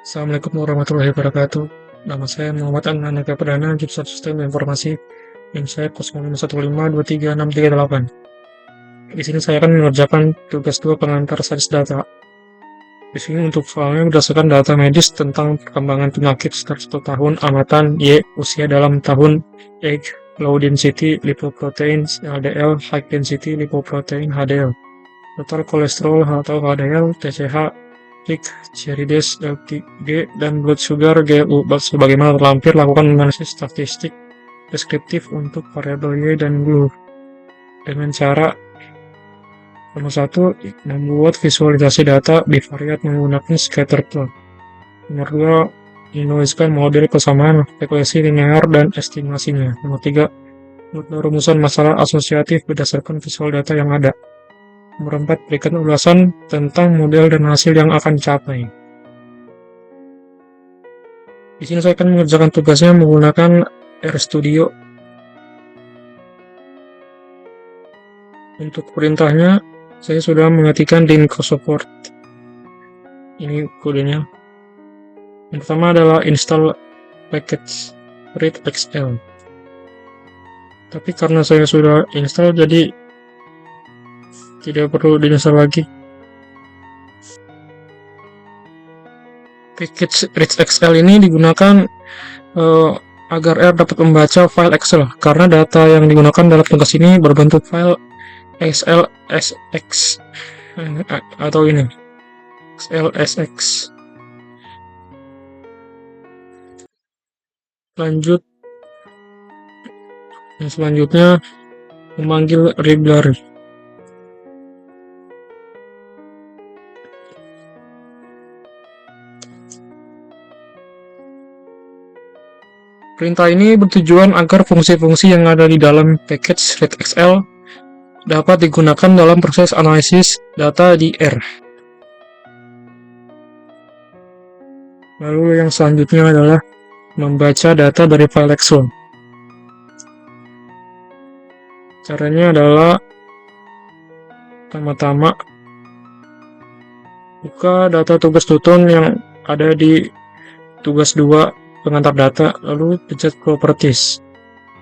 Assalamualaikum warahmatullahi wabarakatuh. Nama saya Muhammad An-Anaka Perdana, Jurusan Sistem Informasi, NIM saya 0515236338. Di sini saya akan mengerjakan tugas 2 pengantar sains data. Di sini untuk soalnya berdasarkan data medis tentang perkembangan penyakit sekitar 1 tahun amatan Y, usia dalam tahun X, low density lipoprotein LDL, high density lipoprotein HDL, total kolesterol atau HDL, TCH, Chirides, LTG, dan blood sugar GLU. Sebagaimana terlampir, lakukan analisis statistik deskriptif untuk variabel Y dan GLU dengan cara nomor 1, membuat visualisasi data bivariat menggunakan scatter plot. Nomor 2, menuliskan model kesamaan frekuensi linear dan estimasinya. Nomor 3, rumusan masalah asosiatif berdasarkan visual data yang ada. Nomor 4, berikan ulasan tentang model dan hasil yang akan dicapai. Di sini saya akan mengerjakan tugasnya menggunakan RStudio. Untuk perintahnya, saya sudah mengetikkan di Microsoft Word. Ini kodenya. Yang pertama adalah install package readxl. Tapi karena saya sudah install, jadi tidak perlu diinstal lagi. Package readxl ini digunakan agar R dapat membaca file Excel, karena data yang digunakan dalam tugas ini berbentuk file XLSX atau ini XLSX. Selanjutnya memanggil library. Perintah ini bertujuan agar fungsi-fungsi yang ada di dalam package readxl dapat digunakan dalam proses analisis data di R. Lalu yang selanjutnya adalah membaca data dari file Excel. Caranya adalah pertama-tama buka data tugas Tuton yang ada di tugas 2 pengantar data, lalu pencet properties.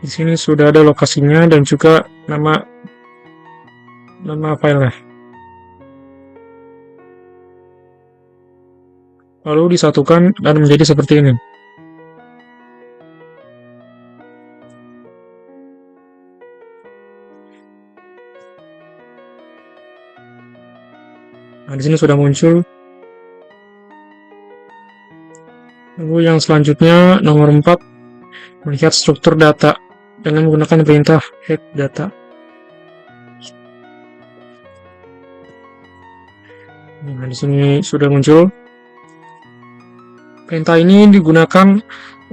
Di sini sudah ada lokasinya dan juga nama filenya. Lalu disatukan dan menjadi seperti ini. Nah, di sini sudah muncul. Lalu yang selanjutnya nomor 4, melihat struktur data dengan menggunakan perintah head data. Nah, di sini sudah muncul. Perintah ini digunakan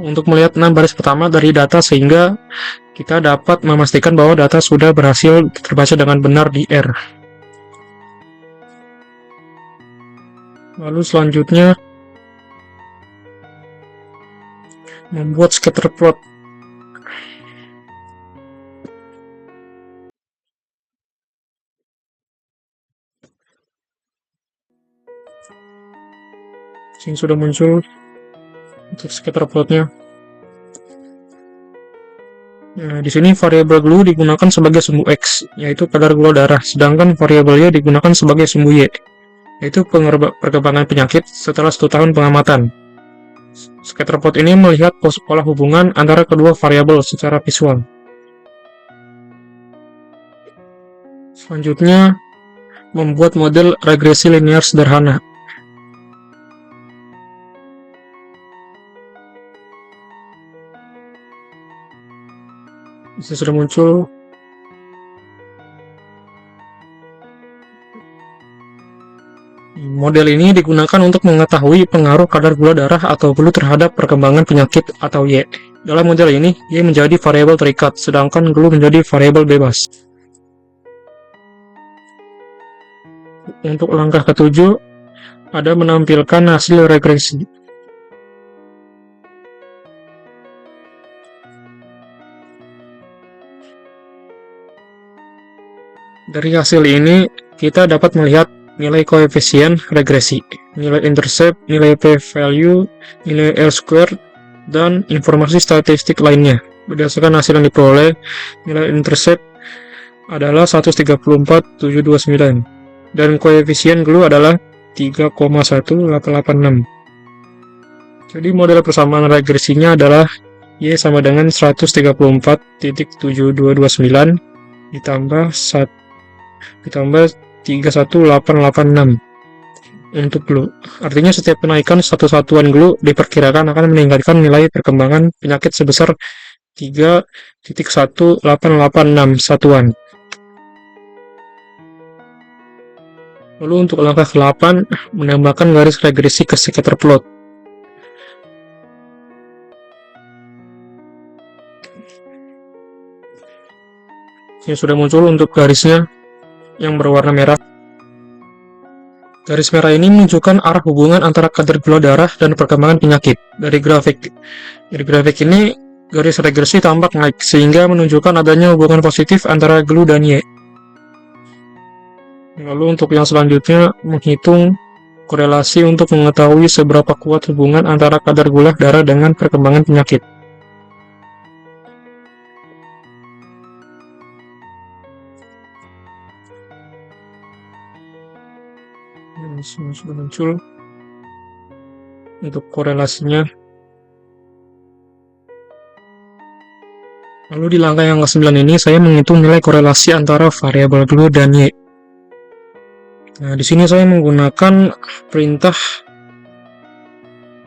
untuk melihat 6 baris pertama dari data sehingga kita dapat memastikan bahwa data sudah berhasil terbaca dengan benar di R. Lalu selanjutnya membuat scatter plot. Sini sudah muncul untuk scatter plotnya. Nah, di sini variabel GLU digunakan sebagai sumbu X, yaitu kadar gula darah, sedangkan variabel Y digunakan sebagai sumbu Y, yaitu perkembangan penyakit setelah 1 tahun pengamatan. Scatter plot ini melihat pola hubungan antara kedua variabel secara visual. Selanjutnya, membuat model regresi linear sederhana. Bisa sudah muncul. Model ini digunakan untuk mengetahui pengaruh kadar gula darah atau GLU terhadap perkembangan penyakit atau Y. Dalam model ini, Y menjadi variabel terikat, sedangkan GLU menjadi variabel bebas. Untuk langkah ke-7, ada menampilkan hasil regresi. Dari hasil ini, kita dapat melihat nilai koefisien regresi. nilai intercept, nilai p-value, nilai R-square, dan informasi statistik lainnya. Berdasarkan hasil yang diperoleh, nilai intercept adalah 134,729 dan koefisien glue adalah 3,1886. Jadi model persamaan regresinya adalah Y sama dengan 134,7229 ditambah 31886 untuk glue. Artinya setiap kenaikan satu satuan glue diperkirakan akan meningkatkan nilai perkembangan penyakit sebesar 3,1886 satuan. Lalu untuk langkah ke-8, menambahkan garis regresi ke scatter plot. Ini sudah muncul untuk garisnya yang berwarna merah. Garis merah ini menunjukkan arah hubungan antara kadar gula darah dan perkembangan penyakit. Dari grafik ini, garis regresi tampak naik, sehingga menunjukkan adanya hubungan positif antara glue dan Y. Lalu untuk yang selanjutnya, menghitung korelasi untuk mengetahui seberapa kuat hubungan antara kadar gula darah dengan perkembangan penyakit. Ini sudah muncul untuk korelasinya. Lalu di langkah yang ke-9 ini, saya menghitung nilai korelasi antara variabel glue dan Y. Nah, di sini saya menggunakan perintah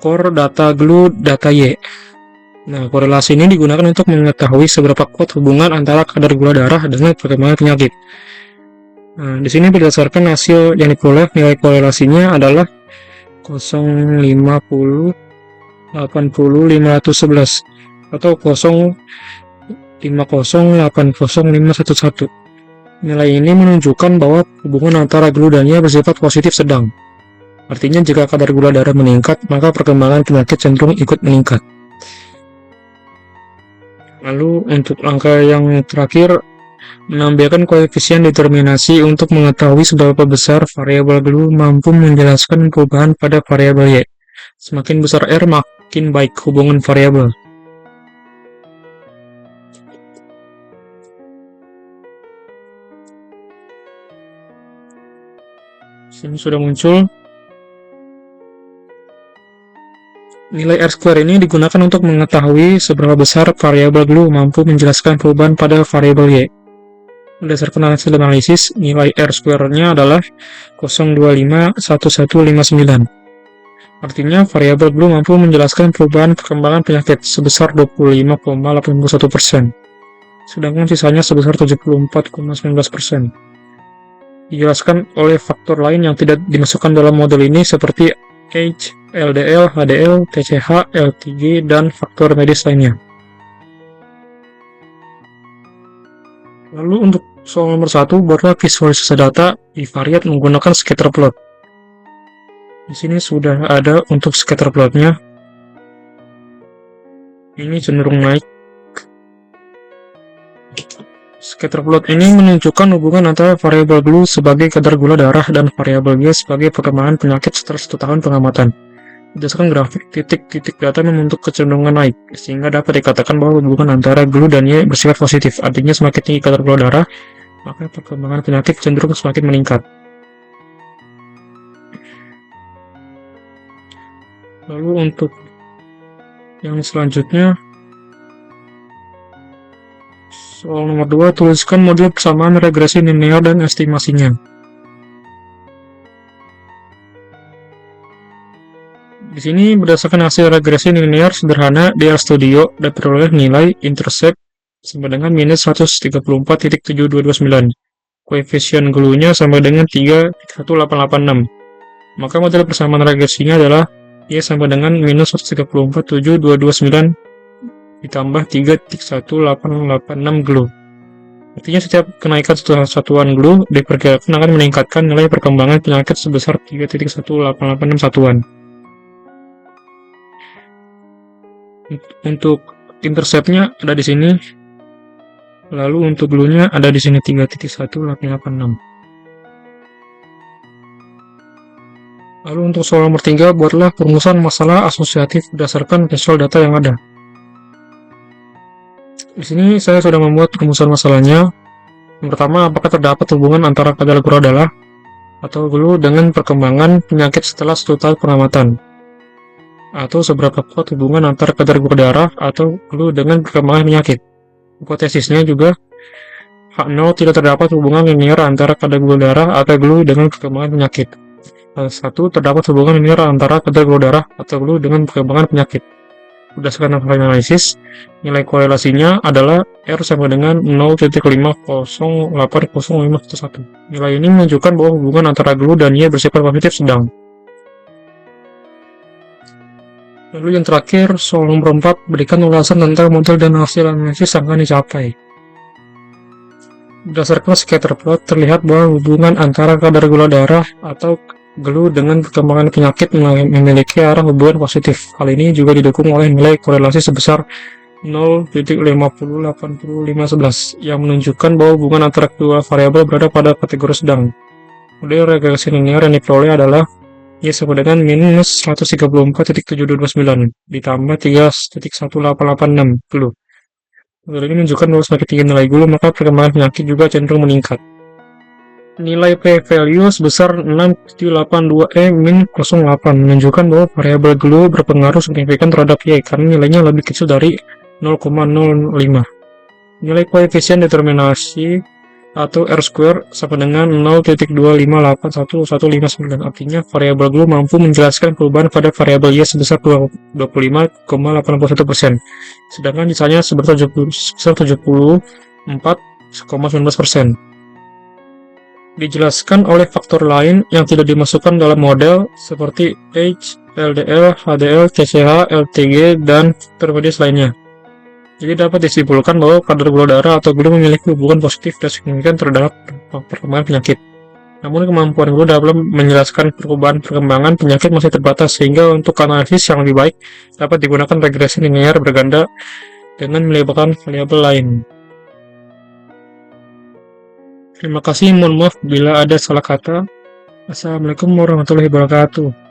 core data glue data Y. Nah, korelasi ini digunakan untuk mengetahui seberapa kuat hubungan antara kadar gula darah dengan perkembangan penyakit. Nah, di sini berdasarkan hasil yang diperoleh, nilai korelasinya adalah 0,50 80 511 atau 0,50 80 511. Nilai ini menunjukkan bahwa hubungan antara glue dan Y bersifat positif sedang. Artinya jika kadar gula darah meningkat, maka perkembangan penyakit cenderung ikut meningkat. Lalu untuk angka yang terakhir, menambahkan koefisien determinasi untuk mengetahui seberapa besar variabel glue mampu menjelaskan perubahan pada variabel Y. Semakin besar R, makin baik hubungan variabel. Sini sudah muncul. Nilai R-square ini digunakan untuk mengetahui seberapa besar variabel glue mampu menjelaskan perubahan pada variabel Y. Berdasarkan hasil analisis, nilai R-square-nya adalah 0,251159. Artinya, variabel glue mampu menjelaskan perubahan perkembangan penyakit sebesar 25,81%, sedangkan sisanya sebesar 74,19%. Dijelaskan oleh faktor lain yang tidak dimasukkan dalam model ini seperti age, LDL, HDL, TCH, LTG, dan faktor medis lainnya. Lalu untuk soal nomor 1, buatlah visualisasi data bivariat menggunakan scatter plot. Di sini sudah ada untuk scatter plotnya. Ini cenderung naik. Scatter plot ini menunjukkan hubungan antara variabel glue sebagai kadar gula darah dan variabel Y sebagai perkembangan penyakit setelah 1 tahun pengamatan. Berdasarkan grafik, titik-titik data membentuk kecenderungan naik, sehingga dapat dikatakan bahwa hubungan antara glue dan Y bersifat positif. Artinya semakin tinggi kadar gula darah, maka perkembangan penyakit cenderung semakin meningkat. Lalu untuk yang selanjutnya, soal nomor 2, tuliskan model persamaan regresi linear dan estimasinya. Di sini berdasarkan hasil regresi linear sederhana di RStudio dapat diperoleh nilai intercept sama dengan minus 134,7229. Koefisien glue-nya sama dengan 3,1886. Maka model persamaan regresinya adalah Y sama dengan minus 134,7229 ditambah 3,1886 glue. Artinya setiap kenaikan satuan glue diperkirakan akan meningkatkan nilai perkembangan penyakit sebesar 3,1886 satuan. Untuk interceptnya ada di sini. Lalu untuk glue-nya ada di sini 3,1886. Lalu untuk soal nomor 3, buatlah perumusan masalah asosiatif berdasarkan visual data yang ada. Di sini saya sudah membuat perumusan masalahnya. Yang pertama, apakah terdapat hubungan antara kadar gula darah atau GLU dengan perkembangan penyakit setelah 1 tahun pengamatan? Atau seberapa kuat hubungan antara kadar gula darah atau GLU dengan perkembangan penyakit? Hipotesisnya juga, H0 tidak terdapat hubungan linear antara kadar gula darah atau GLU dengan perkembangan penyakit. H1 terdapat hubungan linear antara kadar gula darah atau GLU dengan perkembangan penyakit. Berdasarkan analisis, nilai korelasinya adalah R sama dengan 0,5080511. Nilai ini menunjukkan bahwa hubungan antara GLU dan Y bersifat positif sedang. Lalu yang terakhir, soal nomor 4, berikan ulasan tentang model dan hasil analisis yang akan dicapai. Berdasarkan scatter plot, terlihat bahwa hubungan antara kadar gula darah atau GLU dengan perkembangan penyakit memiliki arah hubungan positif. Hal ini juga didukung oleh nilai korelasi sebesar 0,5080511 yang menunjukkan bahwa hubungan antara kedua variabel berada pada kategori sedang. Model regresi linear yang diperoleh adalah Y sama dengan minus 134.7229 ditambah 3.1886 GLU. Model ini menunjukkan bahwa semakin tinggi nilai GLU, maka perkembangan penyakit juga cenderung meningkat. Nilai p-value sebesar 6,82 min 0,8 menunjukkan bahwa variabel GLU berpengaruh signifikan terhadap Y karena nilainya lebih kecil dari 0,05. Nilai koefisien determinasi atau R² sama dengan 0,25811159. Artinya variabel GLU mampu menjelaskan perubahan pada variabel Y sebesar 25,81%, sedangkan sisanya sebesar 74,19%. Dijelaskan oleh faktor lain yang tidak dimasukkan dalam model seperti H, LDL, HDL, TCH, LTG, dan faktor medis lainnya. Jadi dapat disimpulkan bahwa kadar gula darah atau GLU memiliki hubungan positif dan signifikan terhadap perkembangan penyakit. Namun kemampuan GLU dalam menjelaskan perubahan perkembangan penyakit masih terbatas, sehingga untuk analisis yang lebih baik dapat digunakan regresi linear berganda dengan melibatkan variabel lain. Terima kasih, mohon maaf bila ada salah kata. Assalamualaikum warahmatullahi wabarakatuh.